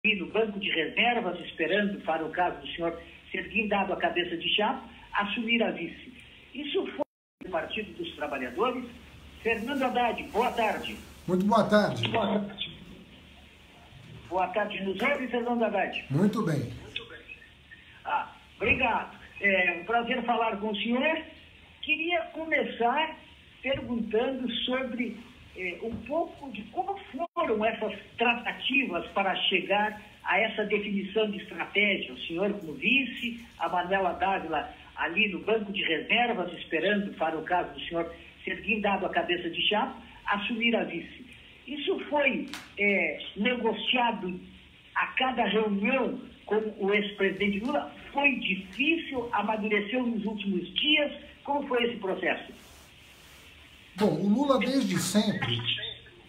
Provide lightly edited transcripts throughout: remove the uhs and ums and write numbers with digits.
no banco de reservas, esperando, para o caso do senhor ser guindado a cabeça de chapa, assumir a vice. Isso foi do Partido dos Trabalhadores. Fernando Haddad, boa tarde. Muito boa tarde. Boa tarde, nos ouve, Fernando Haddad? Muito bem. Obrigado. É um prazer falar com o senhor. Queria começar perguntando sobre um pouco de como foram essas tratativas para chegar a essa definição de estratégia. O senhor como vice, a Manuela Dávila ali no banco de reservas, esperando, para o caso do senhor ser guindado a cabeça de chapa, assumir a vice. Isso foi negociado a cada reunião com o ex-presidente Lula? Foi difícil? Amadureceu nos últimos dias? Como foi esse processo? Bom, o Lula desde sempre,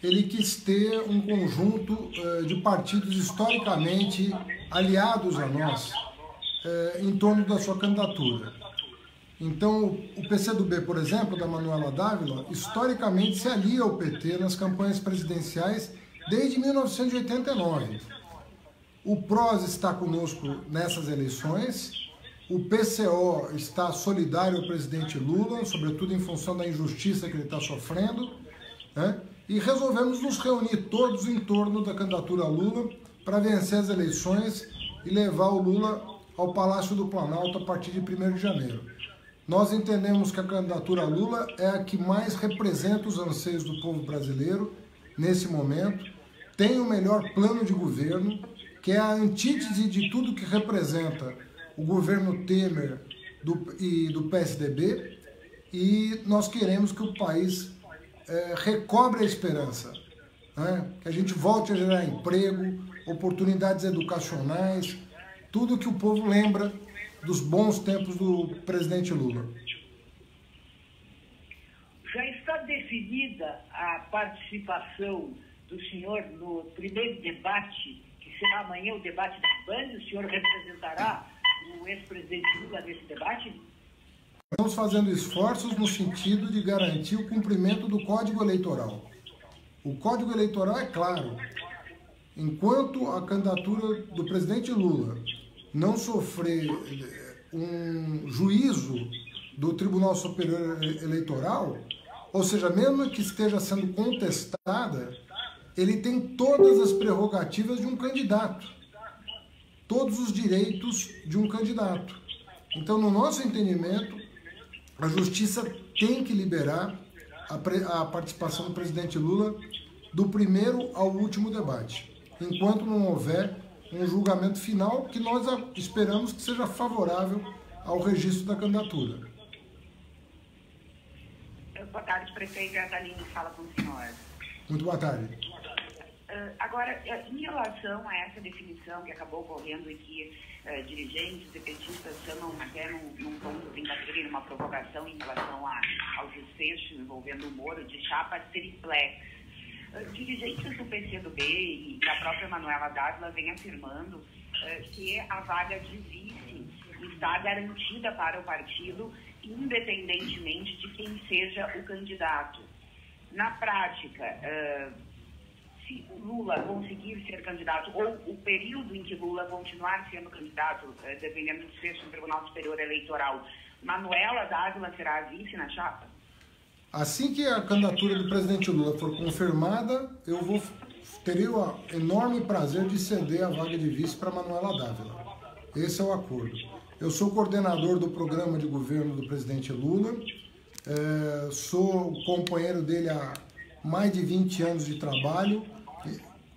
ele quis ter um conjunto de partidos historicamente aliados a nós em torno da sua candidatura. Então, o PCdoB, por exemplo, da Manuela Dávila, historicamente se alia ao PT nas campanhas presidenciais desde 1989. O PROS está conosco nessas eleições, o PCO está solidário ao presidente Lula, sobretudo em função da injustiça que ele está sofrendo, né? E resolvemos nos reunir todos em torno da candidatura Lula para vencer as eleições e levar o Lula ao Palácio do Planalto a partir de 1º de janeiro. Nós entendemos que a candidatura Lula é a que mais representa os anseios do povo brasileiro nesse momento, tem o melhor plano de governo, que é a antítese de tudo que representa o governo Temer e do PSDB, e nós queremos que o país recobre a esperança, né? Que a gente volte a gerar emprego, oportunidades educacionais, tudo que o povo lembra dos bons tempos do presidente Lula. Já está definida a participação do senhor no primeiro debate, que será amanhã o debate da Band? O senhor representará o ex-presidente Lula nesse debate? Estamos fazendo esforços no sentido de garantir o cumprimento do Código Eleitoral. O Código Eleitoral é claro. Enquanto a candidatura do presidente Lula não sofrer um juízo do Tribunal Superior Eleitoral, ou seja, mesmo que esteja sendo contestada, ele tem todas as prerrogativas de um candidato, todos os direitos de um candidato. Então, no nosso entendimento, a Justiça tem que liberar a participação do presidente Lula do primeiro ao último debate, enquanto não houver um julgamento final que nós esperamos que seja favorável ao registro da candidatura. Boa tarde, prefeito. É a Aline que fala com o senhor. Muito boa tarde. Agora, em relação a essa definição que acabou ocorrendo e que dirigentes e petistas chamam até num tom de brincadeira e numa provocação em relação ao desfecho envolvendo o Moro de chapa triplex. Dirigentes do PCdoB e da própria Manuela Dávila vêm afirmando que a vaga de vice está garantida para o partido, independentemente de quem seja o candidato. Na prática, se o Lula conseguir ser candidato, ou o período em que Lula continuar sendo candidato, dependendo do desfecho do Tribunal Superior Eleitoral, Manuela Dávila será a vice na chapa? Assim que a candidatura do presidente Lula for confirmada, terei o enorme prazer de ceder a vaga de vice para Manuela Dávila. Esse é o acordo. Eu sou coordenador do programa de governo do presidente Lula, sou companheiro dele há mais de 20 anos de trabalho.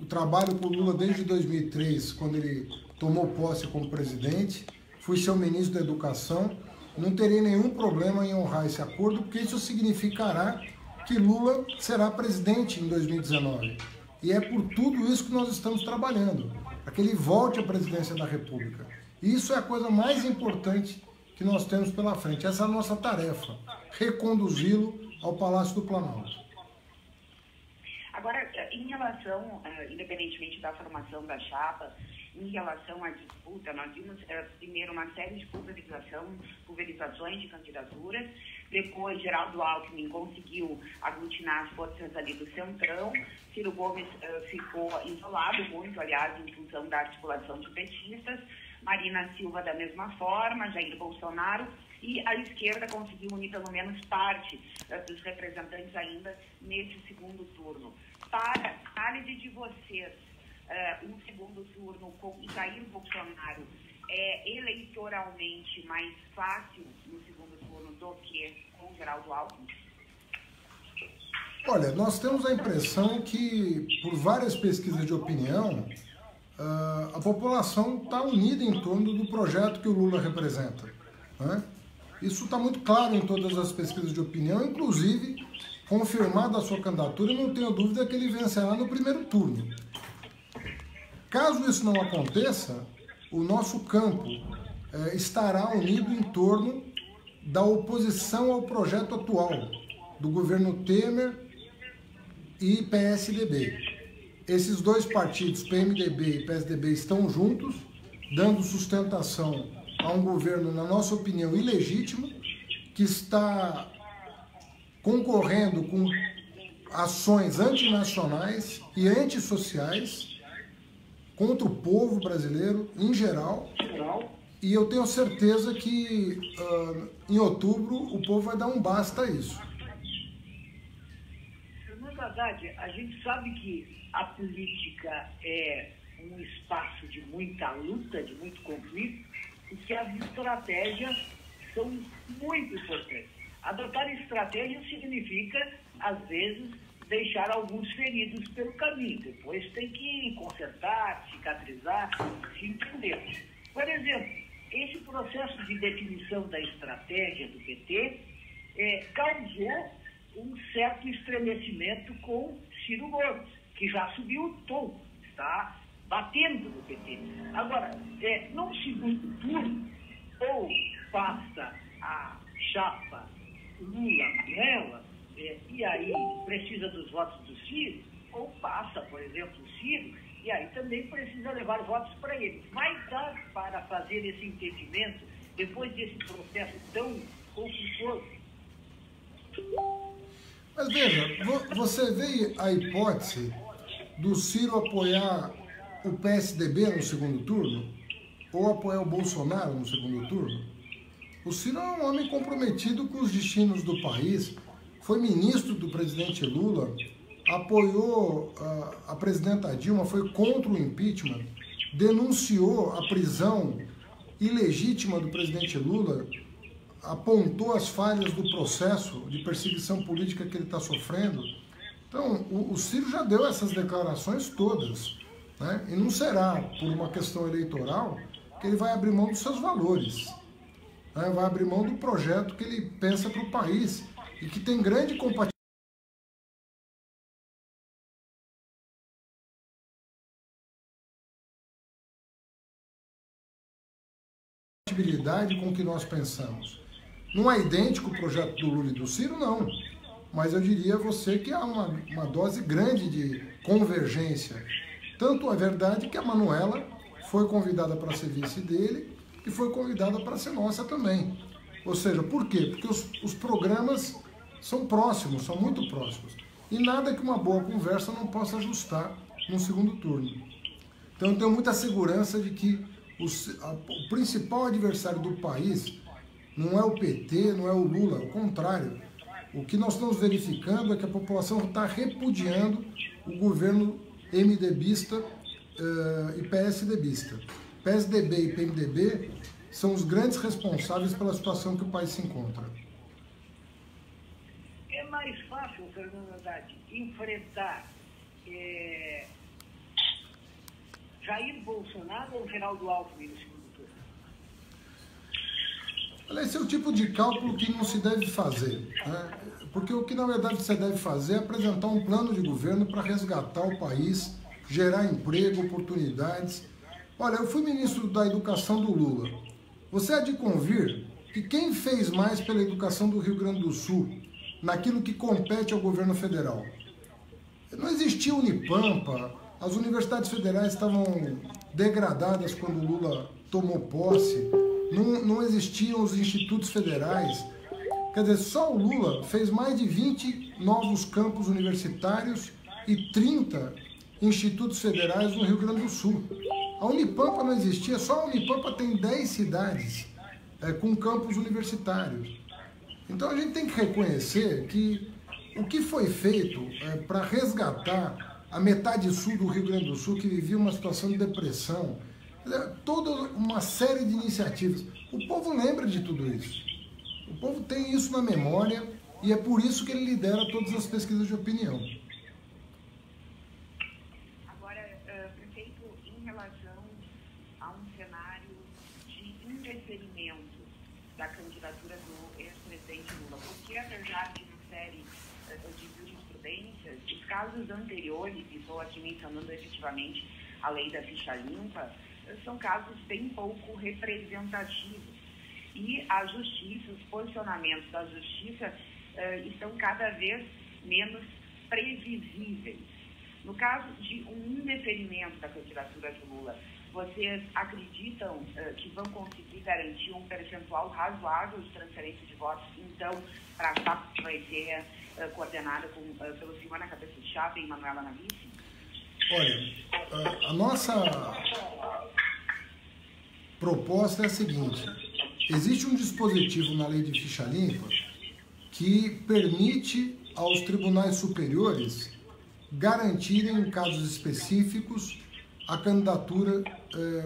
Eu trabalho com o Lula desde 2003, quando ele tomou posse como presidente. Fui seu ministro da Educação. Não terei nenhum problema em honrar esse acordo, porque isso significará que Lula será presidente em 2019. E é por tudo isso que nós estamos trabalhando, para que ele volte à presidência da República. E isso é a coisa mais importante que nós temos pela frente. Essa é a nossa tarefa, reconduzi-lo ao Palácio do Planalto. Agora, em relação, independentemente da formação da chapa, em relação à disputa, nós vimos primeiro uma série de pulverizações de candidaturas, depois Geraldo Alckmin conseguiu aglutinar as forças ali do Centrão, Ciro Gomes ficou isolado muito, aliás, em função da articulação de petistas, Marina Silva da mesma forma, Jair Bolsonaro, e a esquerda conseguiu unir pelo menos parte dos representantes ainda nesse segundo turno. Para a análise de vocês, um segundo turno com Jair Bolsonaro é eleitoralmente mais fácil no segundo turno do que com Geraldo Alckmin? Olha, nós temos a impressão que, por várias pesquisas de opinião, a população está unida em torno do projeto que o Lula representa, né? Isso está muito claro em todas as pesquisas de opinião, inclusive, confirmada a sua candidatura, não tenho dúvida que ele vencerá no primeiro turno. Caso isso não aconteça, o nosso campo estará unido em torno da oposição ao projeto atual do governo Temer e PSDB. Esses dois partidos, PMDB e PSDB, estão juntos, dando sustentação a um governo, na nossa opinião, ilegítimo, que está concorrendo com ações antinacionais e antissociais contra o povo brasileiro em geral. E eu tenho certeza que em outubro o povo vai dar um basta a isso. Fernando Haddad, a gente sabe que a política é um espaço de muita luta, de muito conflito, e que as estratégias são muito importantes. Adotar estratégia significa, às vezes, deixar alguns feridos pelo caminho. Depois tem que consertar, cicatrizar, se entender. Por exemplo, esse processo de definição da estratégia do PT causou um certo estremecimento com Ciro Gomes, que já subiu o tom, está batendo no PT. Agora, num segundo turno, ou passa a chapa Lula-Manuela, e aí precisa dos votos do Ciro, ou passa, por exemplo, o Ciro, e aí também precisa levar votos para ele. Vai dar para fazer esse entendimento depois desse processo tão conflituoso? Mas veja, você vê a hipótese do Ciro apoiar o PSDB no segundo turno? Ou apoiar o Bolsonaro no segundo turno? O Ciro é um homem comprometido com os destinos do país, foi ministro do presidente Lula, apoiou a presidenta Dilma, foi contra o impeachment, denunciou a prisão ilegítima do presidente Lula, apontou as falhas do processo de perseguição política que ele está sofrendo. Então, o Ciro já deu essas declarações todas, né? E não será por uma questão eleitoral que ele vai abrir mão dos seus valores, né? Vai abrir mão do projeto que ele pensa para o país e que tem grande compatibilidade com o que nós pensamos. Não é idêntico o projeto do Lula e do Ciro, não. Mas eu diria a você que há uma dose grande de convergência. Tanto é verdade que a Manuela foi convidada para ser vice dele e foi convidada para ser nossa também. Ou seja, por quê? Porque os programas são próximos, são muito próximos. E nada que uma boa conversa não possa ajustar no segundo turno. Então eu tenho muita segurança de que o principal adversário do país não é o PT, não é o Lula, ao contrário. O que nós estamos verificando é que a população está repudiando o governo MDBista e PSDBista. PSDB e PMDB são os grandes responsáveis pela situação que o país se encontra. É mais fácil, Fernando Haddad, enfrentar Jair Bolsonaro ou Geraldo Alckmin no segundo turno? Esse é o tipo de cálculo que não se deve fazer, né? Porque o que na verdade você deve fazer é apresentar um plano de governo para resgatar o país, gerar emprego, oportunidades. Olha, eu fui ministro da Educação do Lula. Você há de convir que quem fez mais pela educação do Rio Grande do Sul, naquilo que compete ao governo federal? Não existia Unipampa, as universidades federais estavam degradadas quando o Lula tomou posse, não existiam os institutos federais. Quer dizer, só o Lula fez mais de 20 novos campos universitários e 30 institutos federais no Rio Grande do Sul. A Unipampa não existia, só a Unipampa tem 10 cidades com campos universitários. Então a gente tem que reconhecer que o que foi feito para resgatar a metade sul do Rio Grande do Sul, que vivia uma situação de depressão, toda uma série de iniciativas. O povo lembra de tudo isso. O povo tem isso na memória e é por isso que ele lidera todas as pesquisas de opinião. Agora, prefeito, em relação a um cenário de indeferimento da candidatura do ex-presidente Lula, porque apesar de uma série de jurisprudências, os casos anteriores, e estou aqui mencionando efetivamente a lei da ficha limpa, são casos bem pouco representativos. E a justiça, os posicionamentos da justiça estão cada vez menos previsíveis. No caso de um indeferimento da candidatura de Lula, vocês acreditam que vão conseguir garantir um percentual razoável de transferência de votos, então, para a chapa que vai ser coordenada pelo senhor na cabeça de chapa e Manuela na vice? Olha, a nossa proposta é a seguinte: existe um dispositivo na lei de ficha limpa que permite aos tribunais superiores garantirem, em casos específicos, a candidatura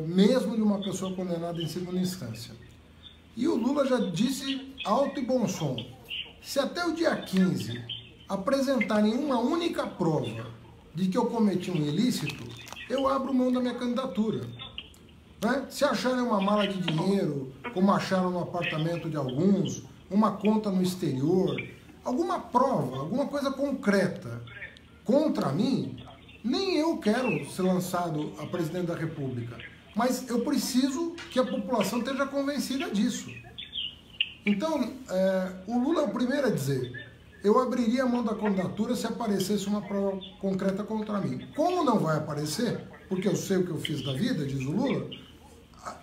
mesmo de uma pessoa condenada em segunda instância. E o Lula já disse alto e bom som: se até o dia 15 apresentarem uma única prova de que eu cometi um ilícito, eu abro mão da minha candidatura. Né? Se acharem uma mala de dinheiro, como acharam no apartamento de alguns, uma conta no exterior, alguma prova, alguma coisa concreta contra mim, nem eu quero ser lançado a presidente da República. Mas eu preciso que a população esteja convencida disso. Então, o Lula é o primeiro a dizer: eu abriria a mão da candidatura se aparecesse uma prova concreta contra mim. Como não vai aparecer, porque eu sei o que eu fiz da vida, diz o Lula,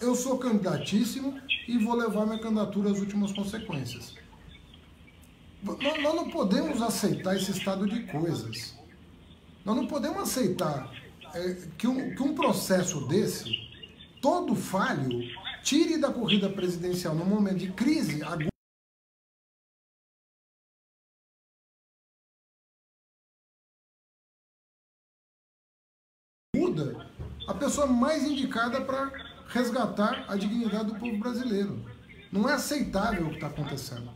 eu sou candidatíssimo e vou levar minha candidatura às últimas consequências. Nós não podemos aceitar esse estado de coisas. Nós não podemos aceitar que um processo desse, todo falho, tire da corrida presidencial num momento de crise aguda, a pessoa mais indicada para resgatar a dignidade do povo brasileiro. Não é aceitável o que está acontecendo.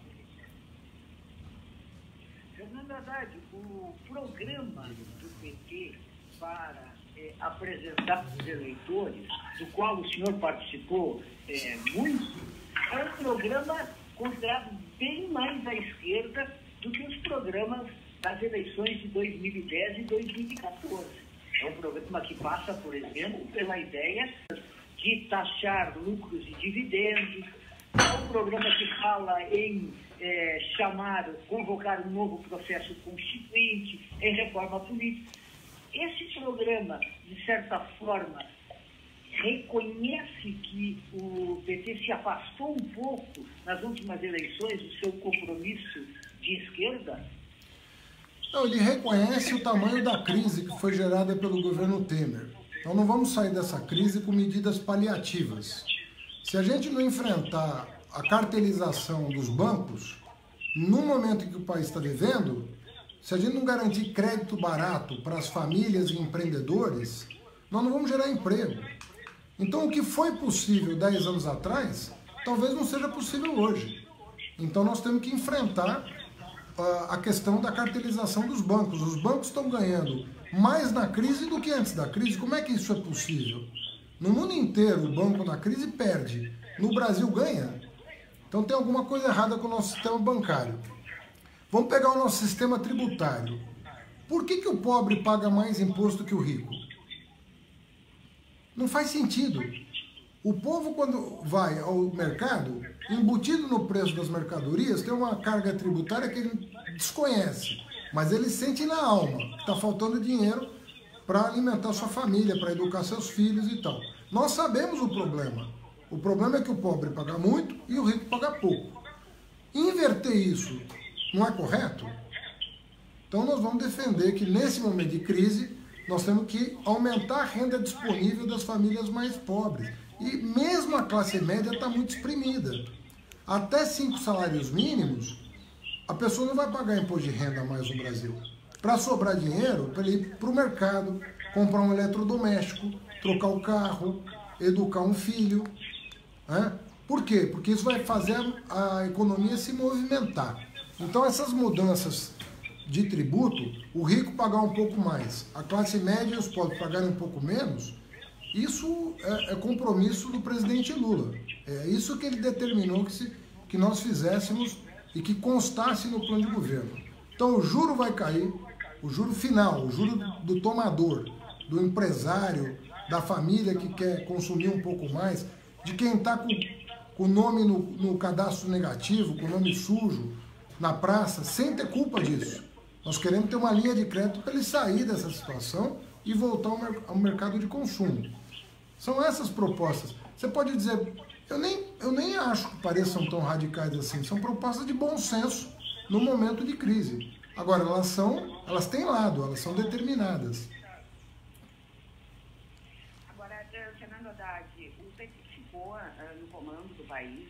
Fernando Haddad, o programa do PT para apresentar os eleitores, do qual o senhor participou muito, é um programa considerado bem mais à esquerda do que os programas das eleições de 2010 e 2014. É um programa que passa, por exemplo, pela ideia de taxar lucros e dividendos. É um programa que fala em convocar um novo processo constituinte, em reforma política. Esse programa, de certa forma, reconhece que o PT se afastou um pouco nas últimas eleições do seu compromisso de esquerda? Não, ele reconhece o tamanho da crise que foi gerada pelo governo Temer. Então não vamos sair dessa crise com medidas paliativas. Se a gente não enfrentar a cartelização dos bancos, no momento em que o país está devendo, se a gente não garantir crédito barato para as famílias e empreendedores, nós não vamos gerar emprego. Então o que foi possível 10 anos atrás, talvez não seja possível hoje. Então nós temos que enfrentar a questão da cartelização dos bancos. Os bancos estão ganhando mais na crise do que antes da crise. Como é que isso é possível? No mundo inteiro, o banco na crise perde. No Brasil, ganha. Então tem alguma coisa errada com o nosso sistema bancário. Vamos pegar o nosso sistema tributário. Por que o pobre paga mais imposto que o rico? Não faz sentido. O povo, quando vai ao mercado, embutido no preço das mercadorias, tem uma carga tributária que ele desconhece. mas ele sente na alma que está faltando dinheiro para alimentar sua família, para educar seus filhos e tal. Nós sabemos o problema. O problema é que o pobre paga muito e o rico paga pouco. Inverter isso não é correto? Então nós vamos defender que nesse momento de crise nós temos que aumentar a renda disponível das famílias mais pobres. E mesmo a classe média está muito exprimida. Até 5 salários mínimos, a pessoa não vai pagar imposto de renda mais no Brasil. Para sobrar dinheiro, para ele ir para o mercado, comprar um eletrodoméstico, trocar o carro, educar um filho. Né? Por quê? Porque isso vai fazer a economia se movimentar. Então essas mudanças de tributo, o rico pagar um pouco mais, a classe média e os pobres pagarem um pouco menos, isso é compromisso do presidente Lula. É isso que ele determinou que nós fizéssemos e que constasse no plano de governo. Então o juro vai cair, o juro final, o juro do tomador, do empresário, da família que quer consumir um pouco mais, de quem está com o nome no cadastro negativo, com o nome sujo, na praça, sem ter culpa disso. Nós queremos ter uma linha de crédito para ele sair dessa situação e voltar ao mercado de consumo. São essas propostas. Você pode dizer, eu nem acho que pareçam tão radicais assim, são propostas de bom senso no momento de crise. Agora, elas têm lado, elas são determinadas. Agora, Fernando Haddad, o PT ficou no comando do país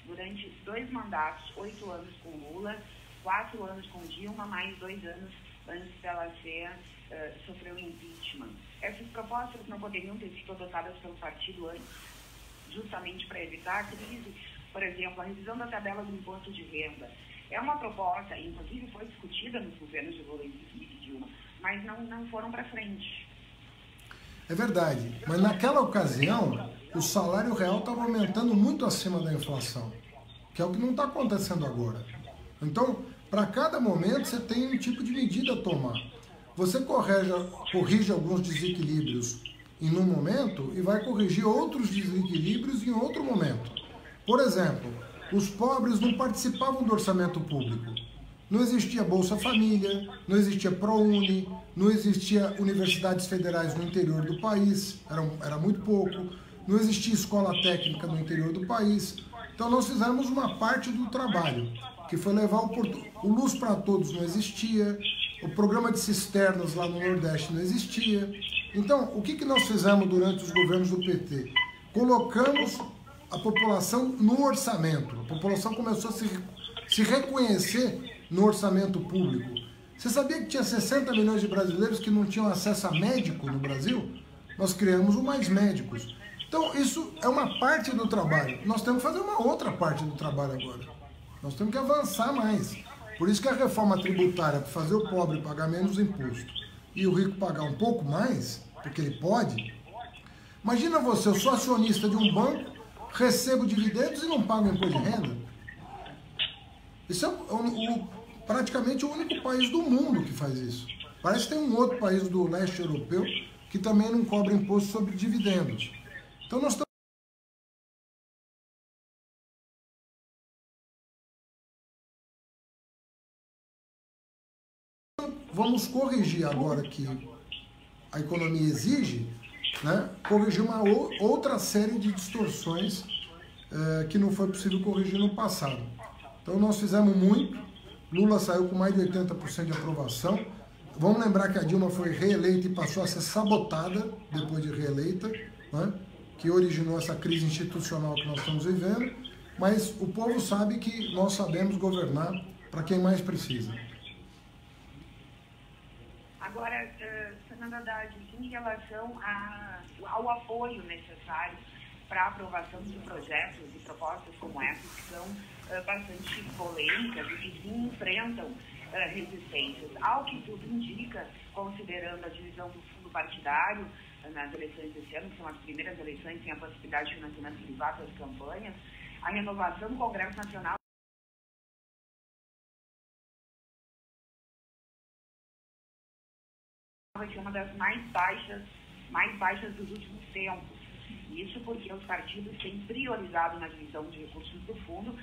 durante 2 mandatos, 8 anos com Lula, 4 anos com Dilma, mais 2 anos antes dela sofrer um impeachment. Essas propostas não poderiam ter sido adotadas pelo partido antes, justamente para evitar a crise. Por exemplo, a revisão da tabela do imposto de renda. É uma proposta, inclusive foi discutida nos governos de Lula e de Dilma, mas não foram para frente. É verdade, mas naquela ocasião o salário real estava aumentando muito acima da inflação, que é o que não está acontecendo agora. Então, para cada momento você tem um tipo de medida a tomar. Você corrige alguns desequilíbrios em um momento e vai corrigir outros desequilíbrios em outro momento. Por exemplo, os pobres não participavam do orçamento público. Não existia Bolsa Família, não existia ProUni, não existia universidades federais no interior do país, era muito pouco, não existia escola técnica no interior do país. Então nós fizemos uma parte do trabalho, que foi levar o Luz para Todos não existia, o programa de cisternas lá no Nordeste não existia. Então, o que nós fizemos durante os governos do PT? Colocamos a população no orçamento. A população começou a se reconhecer no orçamento público. Você sabia que tinha 60 milhões de brasileiros que não tinham acesso a médico no Brasil? Nós criamos o Mais Médicos. Então, isso é uma parte do trabalho. Nós temos que fazer uma outra parte do trabalho agora. Nós temos que avançar mais. Por isso que a reforma tributária, para fazer o pobre pagar menos imposto e o rico pagar um pouco mais, porque ele pode. Imagina você, eu sou acionista de um banco, recebo dividendos e não pago imposto de renda. Isso é praticamente o único país do mundo que faz isso. Parece que tem um outro país do leste europeu que também não cobra imposto sobre dividendos. Então nós estamos... Vamos corrigir agora que a economia exige, né, corrigir uma outra série de distorções que não foi possível corrigir no passado. Então nós fizemos muito, Lula saiu com mais de 80% de aprovação. Vamos lembrar que a Dilma foi reeleita e passou a ser sabotada depois de reeleita, né, que originou essa crise institucional que nós estamos vivendo, mas o povo sabe que nós sabemos governar para quem mais precisa. Agora, Fernando Haddad, em relação ao apoio necessário para a aprovação de projetos e propostas como essas, que são bastante polêmicas e que sim enfrentam resistências, ao que tudo indica, considerando a divisão do fundo partidário nas eleições desse ano, que são as primeiras eleições sem a possibilidade de financiamento privado das campanhas, a renovação do Congresso Nacional vai ser uma das mais baixas dos últimos tempos. Isso porque os partidos têm priorizado na divisão de recursos do fundo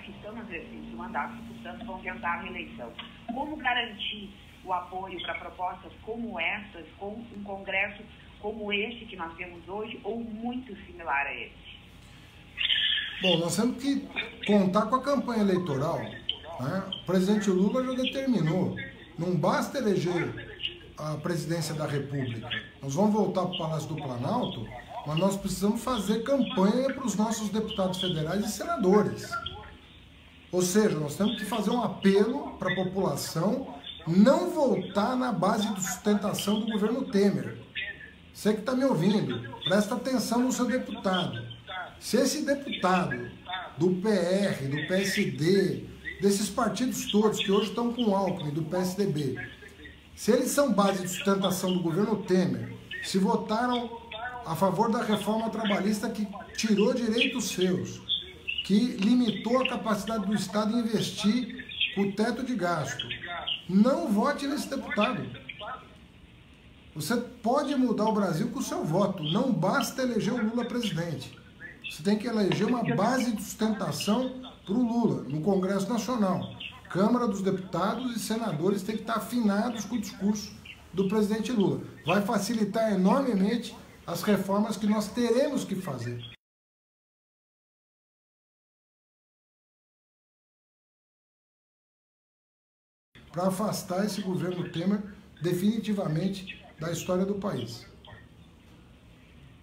que estão nas eleições do mandato e, portanto, vão tentar a reeleição. como garantir o apoio para propostas como essas, com um Congresso como esse que nós temos hoje, ou muito similar a esse? Bom, nós temos que contar com a campanha eleitoral, né? O presidente Lula já determinou, não basta eleger a presidência da República. Nós vamos voltar para o Palácio do Planalto, mas nós precisamos fazer campanha para os nossos deputados federais e senadores. Ou seja, nós temos que fazer um apelo para a população não voltar na base de sustentação do governo Temer. Você que está me ouvindo, presta atenção no seu deputado. Se esse deputado do PR, do PSD, desses partidos todos que hoje estão com o Alckmin, do PSDB, se eles são base de sustentação do governo Temer, se votaram a favor da reforma trabalhista que tirou direitos seus, que limitou a capacidade do Estado de investir o teto de gasto, não vote nesse deputado. Você pode mudar o Brasil com o seu voto, não basta eleger o Lula presidente. Você tem que eleger uma base de sustentação para o Lula, no Congresso Nacional. Câmara dos Deputados e senadores têm que estar afinados com o discurso do presidente Lula. Vai facilitar enormemente as reformas que nós teremos que fazer. Para afastar esse governo Temer definitivamente da história do país.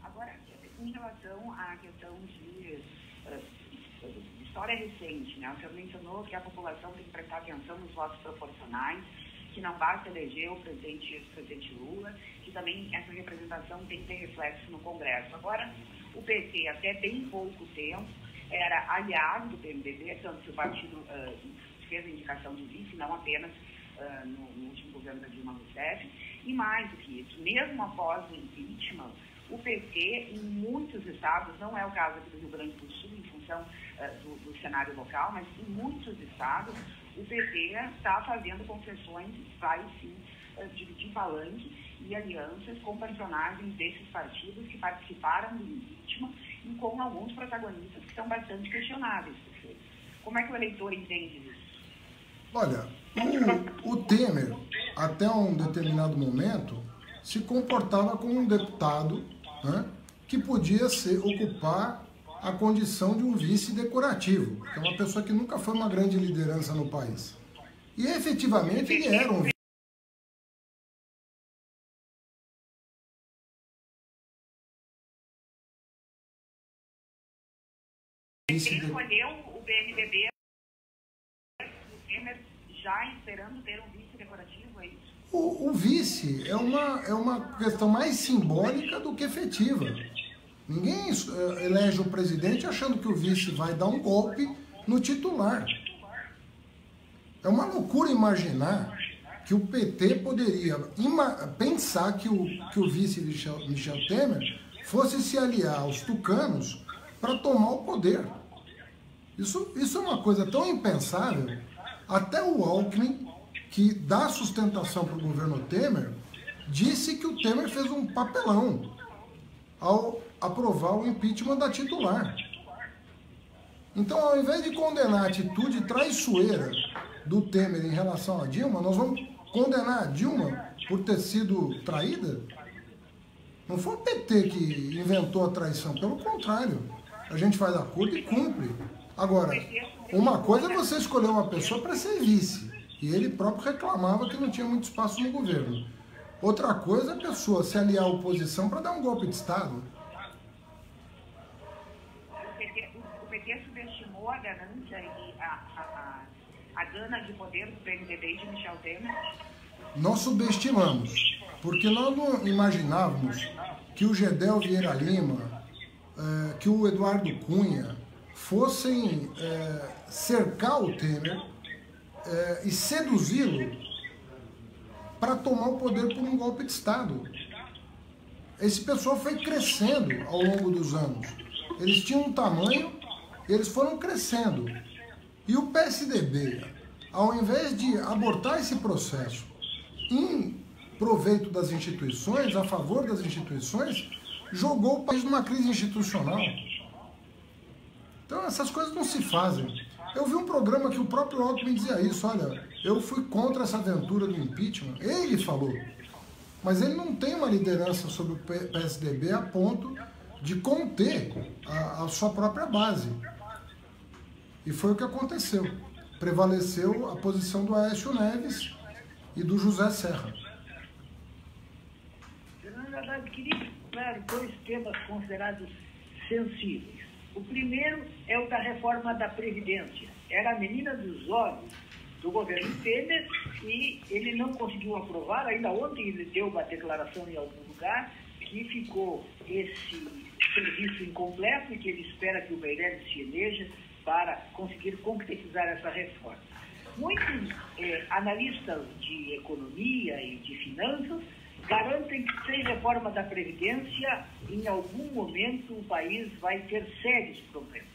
Agora, em relação à questão de história recente, né? O senhor mencionou que a população tem que prestar atenção nos votos proporcionais, que não basta eleger o presidente e o ex-presidente Lula, que também essa representação tem que ter reflexo no Congresso. Agora, o PT, até bem pouco tempo, era aliado do PMDB, tanto que o partido fez a indicação de vice, não apenas no último governo da Dilma Rousseff, e mais do que isso, mesmo após o impeachment, o PT, em muitos estados, não é o caso aqui do Rio Grande do Sul, em função do cenário local, mas em muitos estados, o PT está fazendo concessões, vai sim dividir palanque e alianças com personagens desses partidos que participaram do impeachment e com alguns protagonistas que são bastante questionáveis. Como é que o eleitor entende isso? Olha, o Temer, até um determinado momento, se comportava como um deputado, né, que podia ocupar a condição de um vice decorativo, que é uma pessoa que nunca foi uma grande liderança no país. E efetivamente ele era um vice. Ele escolheu o PMDB, o Temer já esperando ter um vice decorativo, é isso? O vice é uma questão mais simbólica do que efetiva. Ninguém elege o presidente achando que o vice vai dar um golpe no titular. É uma loucura imaginar que o PT poderia pensar que o vice Michel Temer fosse se aliar aos tucanos para tomar o poder. Isso é uma coisa tão impensável. Até o Alckmin, que dá sustentação para o governo Temer, disse que o Temer fez um papelão ao aprovar o impeachment da titular. Então, ao invés de condenar a atitude traiçoeira do Temer em relação a Dilma, nós vamos condenar a Dilma por ter sido traída? Não foi o PT que inventou a traição, pelo contrário. A gente faz acordo e cumpre. Agora, uma coisa é você escolher uma pessoa para ser vice, e ele próprio reclamava que não tinha muito espaço no governo. Outra coisa é a pessoa se aliar à oposição para dar um golpe de Estado. O PT subestimou a ganância e a gana de poder do PMDB e de Michel Temer? Nós subestimamos, porque nós não imaginávamos que o Gedel Vieira Lima, que o Eduardo Cunha fossem cercar o Temer e seduzi-lo para tomar o poder por um golpe de Estado. Esse pessoal foi crescendo ao longo dos anos. Eles tinham um tamanho e eles foram crescendo. E o PSDB, ao invés de abortar esse processo em proveito das instituições, a favor das instituições, jogou o país numa crise institucional. Então essas coisas não se fazem. Eu vi um programa que o próprio Alckmin dizia isso, olha, eu fui contra essa aventura do impeachment, ele falou, mas ele não tem uma liderança sobre o PSDB a ponto de conter a sua própria base. E foi o que aconteceu. Prevaleceu a posição do Aécio Neves e do José Serra. Na verdade, queria claro, dois temas considerados sensíveis. O primeiro é o da reforma da Previdência. Era a menina dos olhos do governo Temer e ele não conseguiu aprovar. Ainda ontem ele deu uma declaração em algum lugar que ficou esse serviço incompleto e que ele espera que o Meirelles se eleja para conseguir concretizar essa reforma. Muitos analistas de economia e de finanças garantem que sem reforma da Previdência, em algum momento o país vai ter sérios problemas.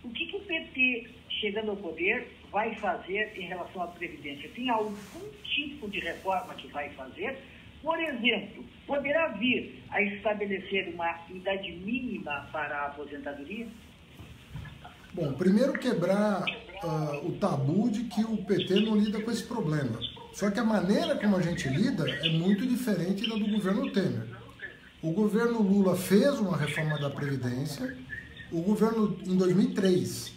O que o PT, chegando ao poder, vai fazer em relação à Previdência? Tem algum tipo de reforma que vai fazer? Por exemplo, poderá vir a estabelecer uma idade mínima para a aposentadoria? Bom, primeiro quebrar o tabu de que o PT não lida com esse problema. Só que a maneira como a gente lida é muito diferente da do governo Temer. O governo Lula fez uma reforma da Previdência, o governo em 2003.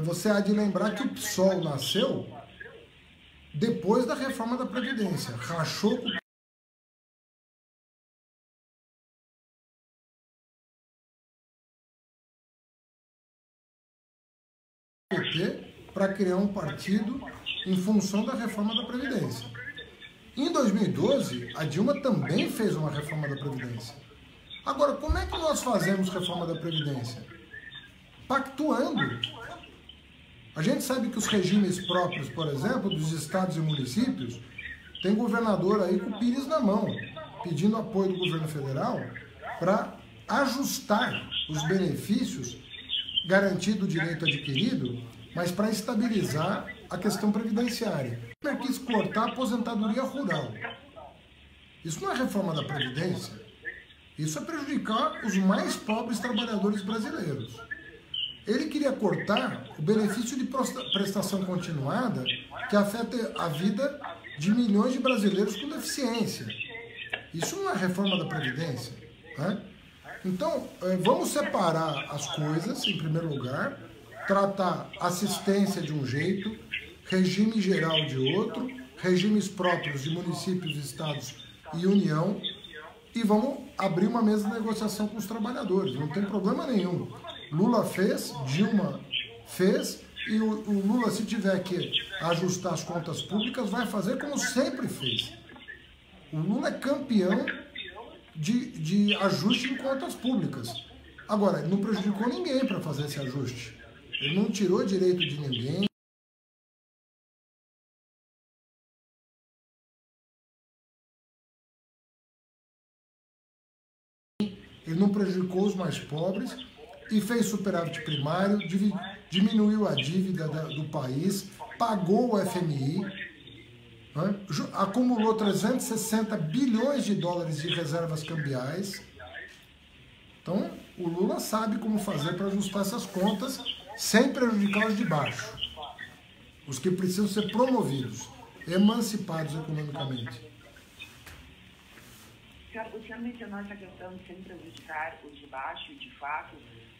Você há de lembrar que o PSOL nasceu depois da reforma da Previdência, rachou com o PT para criar um partido em função da reforma da Previdência. Em 2012, a Dilma também fez uma reforma da Previdência. Agora, como é que nós fazemos reforma da Previdência? Pactuando. A gente sabe que os regimes próprios, por exemplo, dos estados e municípios, tem governador aí com o pires na mão, pedindo apoio do governo federal para ajustar os benefícios, garantido o direito adquirido, mas para estabilizar a questão previdenciária. Ele quis cortar a aposentadoria rural. Isso não é reforma da Previdência. Isso é prejudicar os mais pobres trabalhadores brasileiros. Ele queria cortar o benefício de prestação continuada que afeta a vida de milhões de brasileiros com deficiência. Isso não é reforma da Previdência, né? Então, vamos separar as coisas, em primeiro lugar, tratar assistência de um jeito, regime geral de outro, regimes próprios de municípios, estados e União, e vamos abrir uma mesa de negociação com os trabalhadores, não tem problema nenhum. Lula fez, Dilma fez, e o Lula, se tiver que ajustar as contas públicas, vai fazer como sempre fez. O Lula é campeão de ajuste em contas públicas. Agora, ele não prejudicou ninguém para fazer esse ajuste. Ele não tirou direito de ninguém. Ele não prejudicou os mais pobres e fez superávit primário, diminuiu a dívida do país, pagou o FMI, né? Acumulou 360 bilhões de dólares de reservas cambiais. Então, o Lula sabe como fazer para ajustar essas contas sem prejudicar os de baixo, os que precisam ser promovidos, emancipados economicamente. O senhor mencionou essa questão de sem prejudicar os de baixo, e de fato,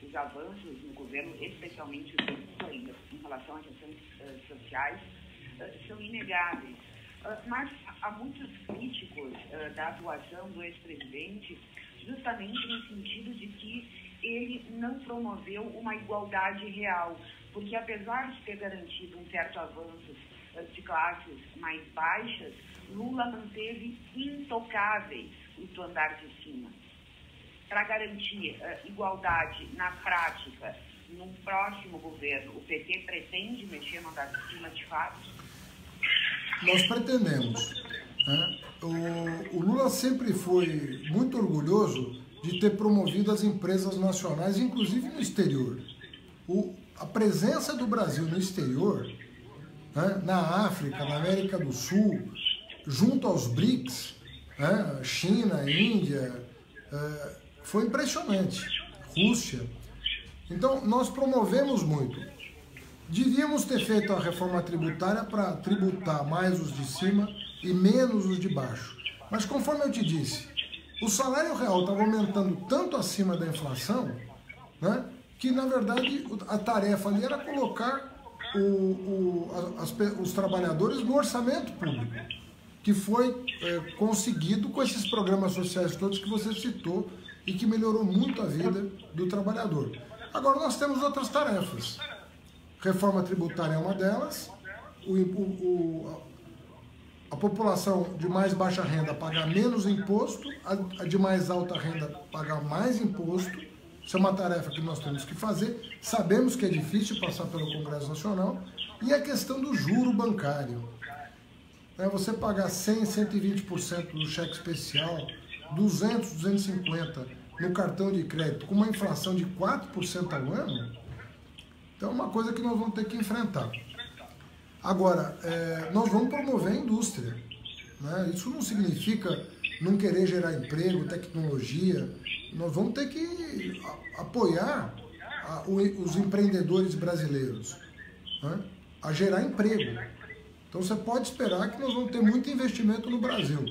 os avanços no governo, especialmente os do ainda, em relação às questões sociais, são inegáveis. Mas há muitos críticos da atuação do ex-presidente, justamente no sentido de que ele não promoveu uma igualdade real, porque apesar de ter garantido um certo avanço de classes mais baixas, Lula manteve intocáveis os do andar de cima. Para garantir igualdade na prática, num próximo governo, o PT pretende mexer no andar de cima de fato? Nós pretendemos, né? O Lula sempre foi muito orgulhoso de ter promovido as empresas nacionais, inclusive no exterior. A presença do Brasil no exterior, né, na África, na América do Sul, junto aos BRICS, né, China, Índia, foi impressionante. Rússia. Então, nós promovemos muito. Devíamos ter feito a reforma tributária para tributar mais os de cima e menos os de baixo. Mas conforme eu te disse, o salário real estava aumentando tanto acima da inflação, né, que na verdade a tarefa ali era colocar os trabalhadores no orçamento público, que foi conseguido com esses programas sociais todos que você citou e que melhorou muito a vida do trabalhador. Agora nós temos outras tarefas. Reforma tributária é uma delas, a população de mais baixa renda paga menos imposto, a de mais alta renda paga mais imposto. Isso é uma tarefa que nós temos que fazer. Sabemos que é difícil passar pelo Congresso Nacional. E a questão do juro bancário. Você pagar 100%, 120% do cheque especial, 200%, 250% no cartão de crédito, com uma inflação de 4% ao ano, então é uma coisa que nós vamos ter que enfrentar. Agora, nós vamos promover a indústria, né? Isso não significa não querer gerar emprego, tecnologia. Nós vamos ter que apoiar os empreendedores brasileiros, né, a gerar emprego. Então você pode esperar que nós vamos ter muito investimento no Brasil.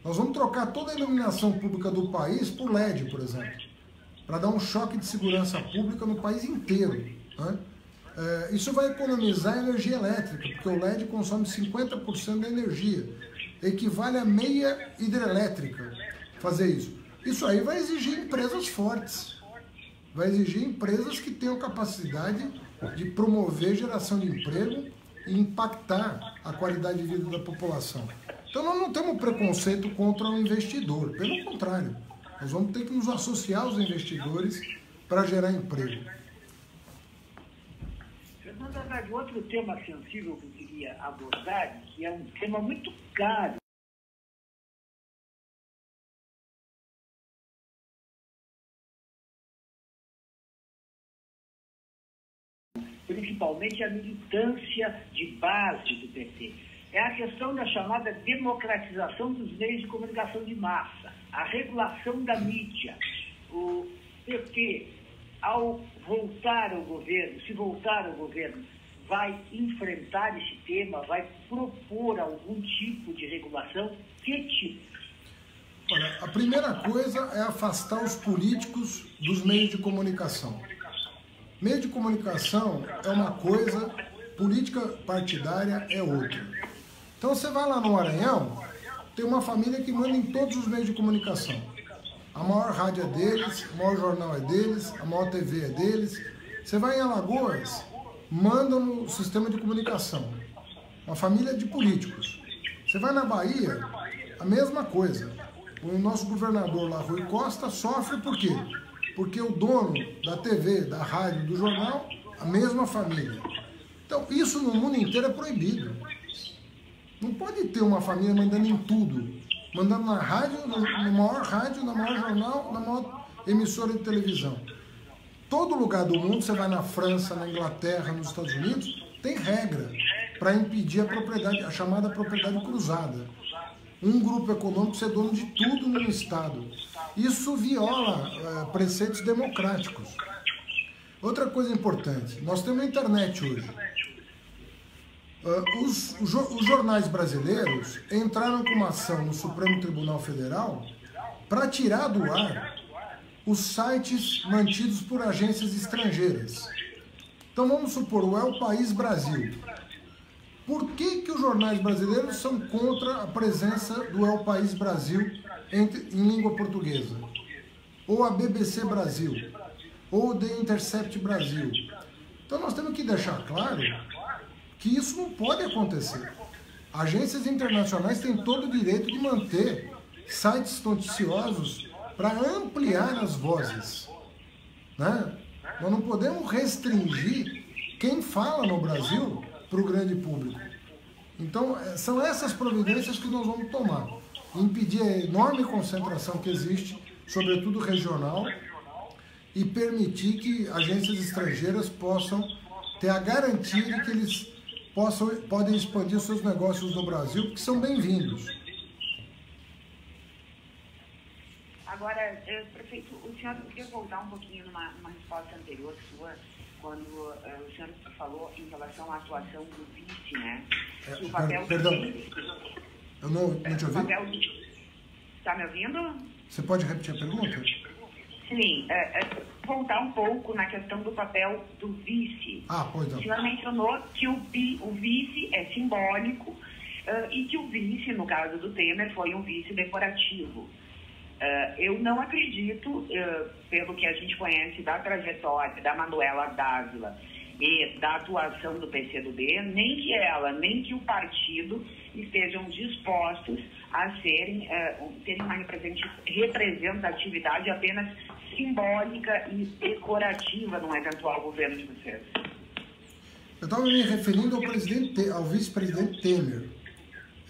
Nós vamos trocar toda a iluminação pública do país por LED, por exemplo, para dar um choque de segurança pública no país inteiro, né? Isso vai economizar energia elétrica, porque o LED consome 50% da energia. Equivale a meia hidrelétrica fazer isso. Isso aí vai exigir empresas fortes, vai exigir empresas que tenham capacidade de promover geração de emprego e impactar a qualidade de vida da população. Então nós não temos preconceito contra o investidor, pelo contrário, nós vamos ter que nos associar aos investidores para gerar emprego. Na verdade, outro tema sensível que eu queria abordar, que é um tema muito caro, principalmente a militância de base do PT. É a questão da chamada democratização dos meios de comunicação de massa, a regulação da mídia. O PT, ao voltar ao governo, se voltar ao governo, vai enfrentar esse tema, vai propor algum tipo de regulação? Que tipo? Olha, a primeira coisa é afastar os políticos dos meios de comunicação. Meio de comunicação é uma coisa, política partidária é outra. Então você vai lá no Maranhão, tem uma família que manda em todos os meios de comunicação. A maior rádio é deles, o maior jornal é deles, a maior TV é deles. Você vai em Alagoas, manda no sistema de comunicação. Uma família de políticos. Você vai na Bahia, a mesma coisa. O nosso governador lá, Rui Costa, sofre por quê? Porque o dono da TV, da rádio, do jornal, a mesma família. Então, isso no mundo inteiro é proibido. Não pode ter uma família mandando em tudo. Mandando na rádio, no maior jornal, na maior emissora de televisão. Todo lugar do mundo, você vai na França, na Inglaterra, nos Estados Unidos, tem regra para impedir a propriedade, a chamada propriedade cruzada. Um grupo econômico ser dono de tudo no Estado. Isso viola preceitos democráticos. Outra coisa importante, nós temos a internet hoje. Os jornais brasileiros entraram com uma ação no Supremo Tribunal Federal para tirar do ar os sites mantidos por agências estrangeiras. Então vamos supor, o El País Brasil. Por que os jornais brasileiros são contra a presença do El País Brasil em língua portuguesa? Ou a BBC Brasil? Ou o The Intercept Brasil? Então nós temos que deixar claro que isso não pode acontecer. Agências internacionais têm todo o direito de manter sites noticiosos para ampliar as vozes, né? Nós não podemos restringir quem fala no Brasil para o grande público. Então, são essas providências que nós vamos tomar. Impedir a enorme concentração que existe, sobretudo regional, e permitir que agências estrangeiras possam ter a garantia de que eles podem expandir seus negócios no Brasil, porque são bem-vindos. Agora, prefeito, o senhor queria voltar um pouquinho numa resposta anterior sua, quando o senhor falou em relação à atuação do vice, né? É, o papel perdão, dele, eu não te ouvi? Está me ouvindo? Você pode repetir a pergunta? Sim, voltar um pouco na questão do papel do vice. Pois não. O senhor mencionou que o vice é simbólico e que o vice, no caso do Temer, foi um vice decorativo. Eu não acredito, pelo que a gente conhece da trajetória da Manuela Dávila e da atuação do PCdoB, nem que ela, nem que o partido estejam dispostos a terem uma representatividade apenas simbólica e decorativa num eventual governo de vocês. Eu estava me referindo ao vice-presidente Temer.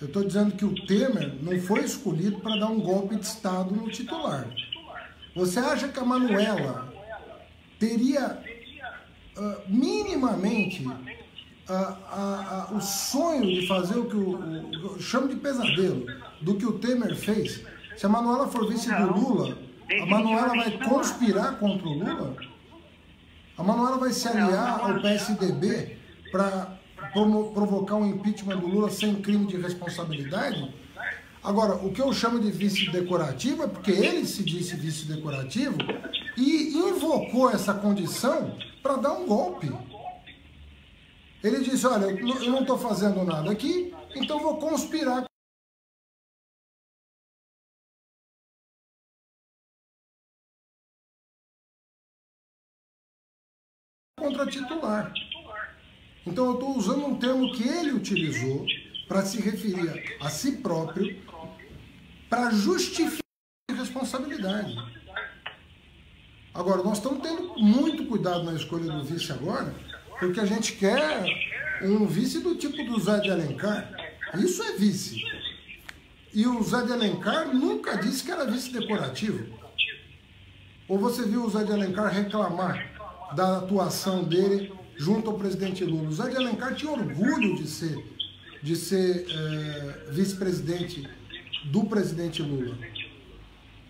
Eu estou dizendo que o Temer não foi escolhido para dar um golpe de Estado no titular. Você acha que a Manuela teria minimamente o sonho de fazer o que eu chamo de pesadelo, do que o Temer fez? Se a Manuela for vice do Lula, a Manuela vai conspirar contra o Lula? A Manuela vai se aliar ao PSDB para provocar um impeachment do Lula sem crime de responsabilidade? Agora, o que eu chamo de vice decorativo é porque ele se disse vice decorativo e invocou essa condição para dar um golpe. Ele disse, olha, eu não estou fazendo nada aqui, então vou conspirar contra titular. Então eu estou usando um termo que ele utilizou para se referir a si próprio, para justificar a responsabilidade. Agora, nós estamos tendo muito cuidado na escolha do vice agora, porque a gente quer um vice do tipo do Zé de Alencar. Isso é vice. E o Zé de Alencar nunca disse que era vice decorativo. Ou você viu o Zé de Alencar reclamar da atuação dele junto ao presidente Lula? O Zé de Alencar tinha orgulho de ser vice-presidente do presidente Lula.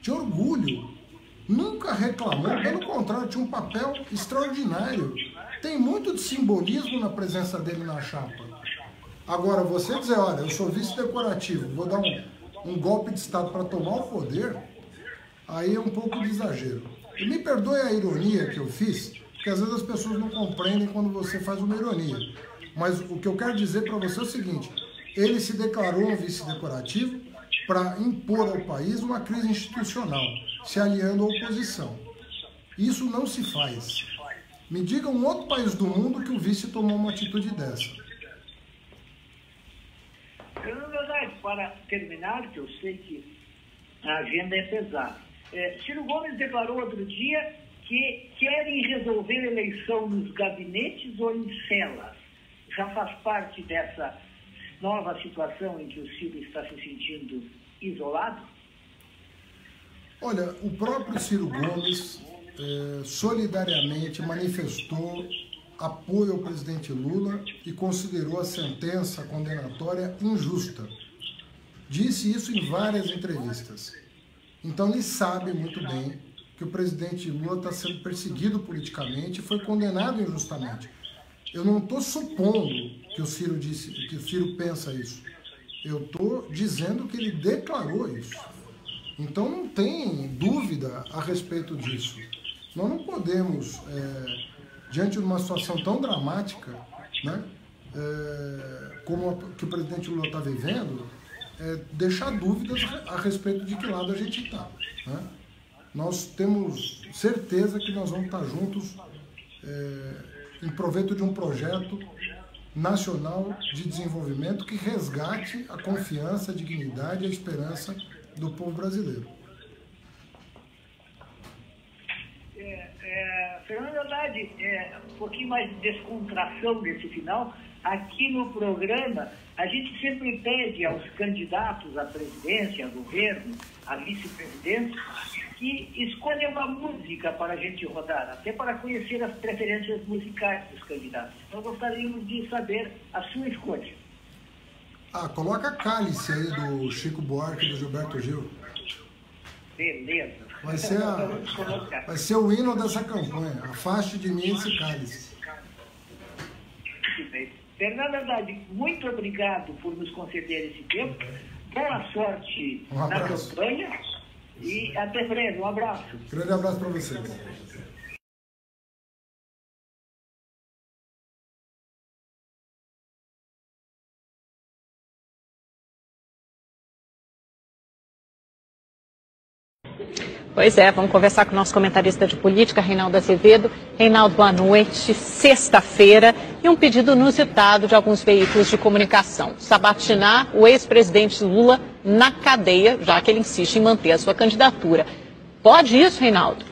Tinha orgulho. Nunca reclamou, pelo contrário, tinha um papel extraordinário. Tem muito de simbolismo na presença dele na chapa. Agora, você dizer, olha, eu sou vice-decorativo, vou dar um golpe de Estado para tomar o poder, aí é um pouco de exagero. E me perdoe a ironia que eu fiz, porque às vezes as pessoas não compreendem quando você faz uma ironia. Mas o que eu quero dizer para você é o seguinte, ele se declarou um vice-decorativo para impor ao país uma crise institucional, se aliando à oposição. Isso não se faz. Me diga um outro país do mundo que o vice tomou uma atitude dessa. Na verdade, para terminar, que eu sei que a agenda é pesada, Ciro Gomes declarou outro dia que querem resolver a eleição nos gabinetes ou em celas. Já faz parte dessa nova situação em que o Ciro está se sentindo isolado? Olha, o próprio Ciro Gomes solidariamente manifestou apoio ao presidente Lula e considerou a sentença condenatória injusta. Disse isso em várias entrevistas. Então ele sabe muito bem que o presidente Lula está sendo perseguido politicamente e foi condenado injustamente. Eu não estou supondo que o Ciro pensa isso. Eu estou dizendo que ele declarou isso. Então não tem dúvida a respeito disso. Nós não podemos, diante de uma situação tão dramática, né, como a que o presidente Lula está vivendo, deixar dúvidas a respeito de que lado a gente está. Né? Nós temos certeza que nós vamos estar juntos em proveito de um projeto nacional de desenvolvimento que resgate a confiança, a dignidade e a esperança do povo brasileiro. Fernando, na verdade, um pouquinho mais de descontração nesse final. Aqui no programa, a gente sempre pede aos candidatos à presidência, a governo, a vice-presidência, que escolham uma música para a gente rodar, até para conhecer as preferências musicais dos candidatos. Então, gostaríamos de saber a sua escolha. Coloca Cálice aí do Chico Buarque e do Gilberto Gil. Beleza. Vai ser o hino dessa campanha. Afaste de mim esse cálice. Muito bem. Fernando Haddad, muito obrigado por nos conceder esse tempo. Boa sorte na campanha e até breve. Um abraço. Grande abraço para vocês. Pois é, vamos conversar com o nosso comentarista de política, Reinaldo Azevedo. Reinaldo, boa noite. Sexta-feira e um pedido inusitado de alguns veículos de comunicação. Sabatinar o ex-presidente Lula na cadeia, já que ele insiste em manter a sua candidatura. Pode isso, Reinaldo?